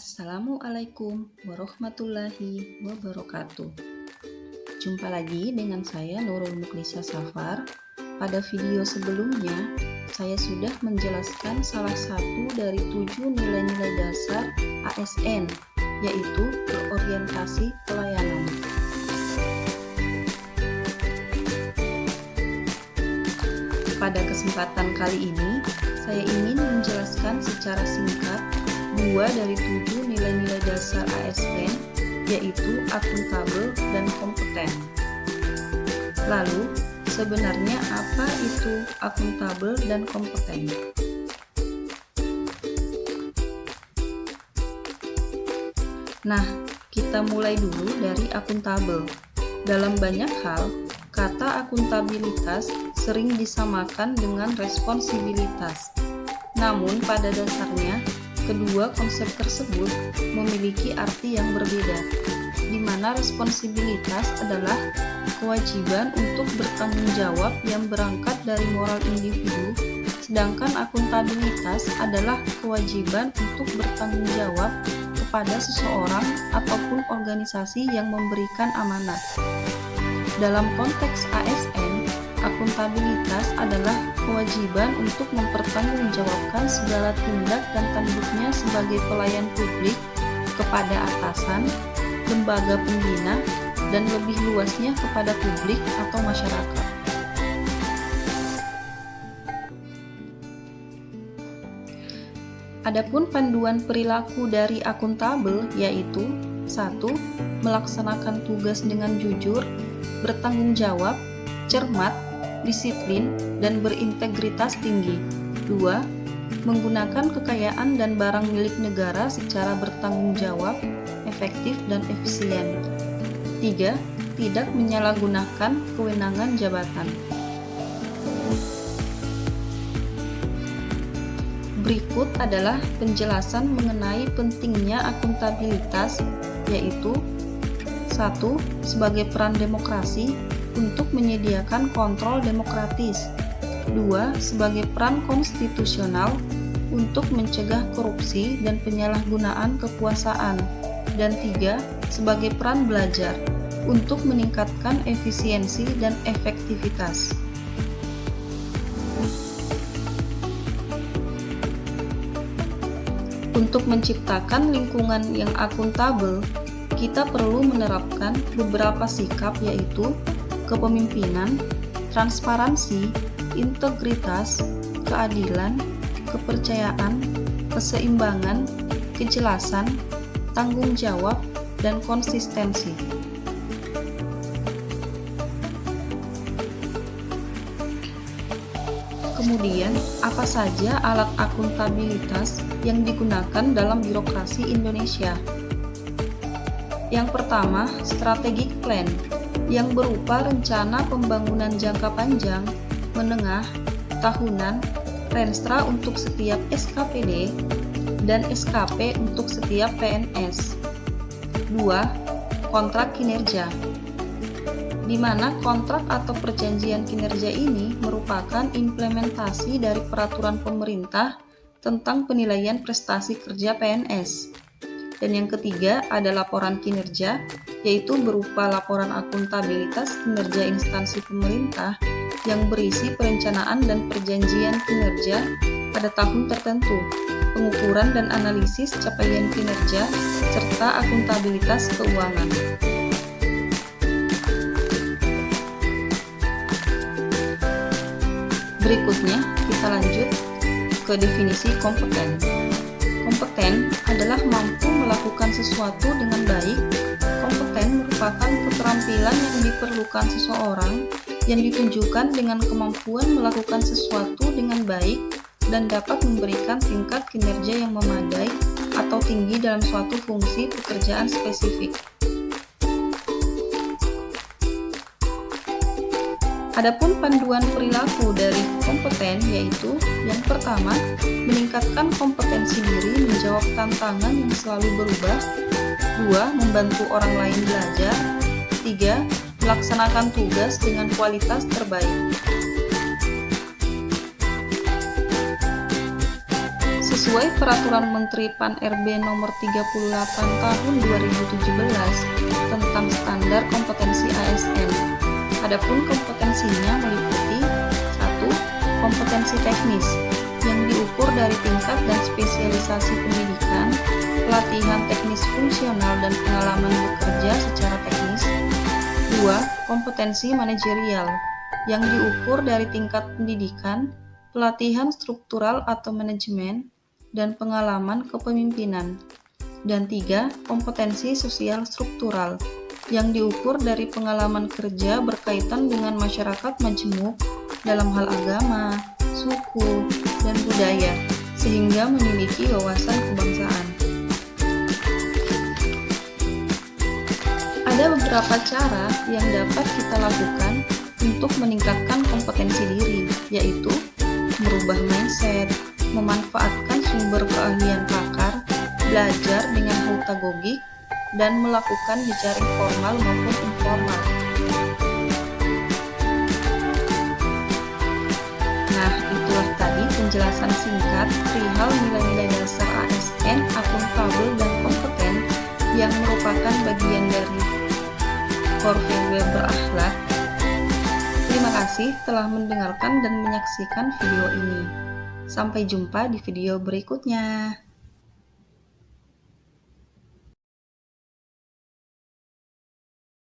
Assalamualaikum warahmatullahi wabarakatuh. Jumpa lagi dengan saya Nurul Muklisah Safar. Pada video sebelumnya, saya sudah menjelaskan salah satu dari 7 nilai-nilai dasar ASN, yaitu berorientasi pelayanan. Pada kesempatan kali ini, saya ingin menjelaskan secara singkat 2 dari 7 nilai-nilai dasar ASN, yaitu akuntabel dan kompeten. Lalu, sebenarnya apa itu akuntabel dan kompeten? Nah, kita mulai dulu dari akuntabel. Dalam banyak hal, kata akuntabilitas sering disamakan dengan responsibilitas. Namun pada dasarnya, kedua konsep tersebut memiliki arti yang berbeda, di mana responsibilitas adalah kewajiban untuk bertanggung jawab yang berangkat dari moral individu, sedangkan akuntabilitas adalah kewajiban untuk bertanggung jawab kepada seseorang ataupun organisasi yang memberikan amanat. Dalam konteks ASN, akuntabilitas adalah kewajiban untuk mempertanggungjawabkan segala tindak dan tanduknya sebagai pelayan publik kepada atasan, lembaga pembina, dan lebih luasnya kepada publik atau masyarakat. Adapun panduan perilaku dari akuntabel yaitu 1. Melaksanakan tugas dengan jujur, bertanggung jawab, cermat, disiplin, dan berintegritas tinggi. 2. Menggunakan kekayaan dan barang milik negara secara bertanggung jawab, efektif, dan efisien. 3. Tidak menyalahgunakan kewenangan jabatan. Berikut adalah penjelasan mengenai pentingnya akuntabilitas, yaitu 1. Sebagai peran demokrasi untuk menyediakan kontrol demokratis. 2. Sebagai peran konstitusional untuk mencegah korupsi dan penyalahgunaan kekuasaan. Dan 3. Sebagai peran belajar untuk meningkatkan efisiensi dan efektivitas. Untuk menciptakan lingkungan yang akuntabel, kita perlu menerapkan beberapa sikap yaitu kepemimpinan, transparansi, integritas, keadilan, kepercayaan, keseimbangan, kejelasan, tanggung jawab, dan konsistensi. Kemudian, apa saja alat akuntabilitas yang digunakan dalam birokrasi Indonesia? Yang pertama, strategic plan, yang berupa rencana pembangunan jangka panjang, menengah, tahunan, renstra untuk setiap SKPD, dan SKP untuk setiap PNS. 2. Kontrak kinerja, di mana kontrak atau perjanjian kinerja ini merupakan implementasi dari peraturan pemerintah tentang penilaian prestasi kerja PNS. Dan yang ketiga ada laporan kinerja, yaitu berupa laporan akuntabilitas kinerja instansi pemerintah yang berisi perencanaan dan perjanjian kinerja pada tahun tertentu, pengukuran dan analisis capaian kinerja, serta akuntabilitas keuangan. Berikutnya, kita lanjut ke definisi kompeten. Kompeten adalah mampu melakukan sesuatu dengan baik. Kompeten merupakan keterampilan yang diperlukan seseorang yang ditunjukkan dengan kemampuan melakukan sesuatu dengan baik dan dapat memberikan tingkat kinerja yang memadai atau tinggi dalam suatu fungsi pekerjaan spesifik. Adapun panduan perilaku dari kompeten yaitu yang pertama, meningkatkan kompetensi diri menjawab tantangan yang selalu berubah. 2. Membantu orang lain belajar. 3. Melaksanakan tugas dengan kualitas terbaik. Sesuai Peraturan Menteri Pan-RB Nomor 38 Tahun 2017 tentang Standar Kompetensi ASN. Adapun kompetensinya meliputi 1. Kompetensi teknis yang diukur dari tingkat dan spesialisasi pendidikan, pelatihan teknis fungsional dan pengalaman bekerja secara teknis. 2. Kompetensi manajerial yang diukur dari tingkat pendidikan, pelatihan struktural atau manajemen, dan pengalaman kepemimpinan. Dan 3. Kompetensi sosial struktural yang diukur dari pengalaman kerja berkaitan dengan masyarakat majemuk dalam hal agama, suku, dan budaya, sehingga memiliki wawasan kebangsaan. Ada beberapa cara yang dapat kita lakukan untuk meningkatkan kompetensi diri, yaitu merubah mindset, memanfaatkan sumber keahlian pakar, belajar dengan hautagogik, dan melakukan jejaring formal maupun informal. Nah, itulah tadi penjelasan singkat perihal nilai-nilai dasar ASN, akuntabel, dan kompeten yang merupakan bagian dari core value berakhlak. Terima kasih telah mendengarkan dan menyaksikan video ini. Sampai jumpa di video berikutnya.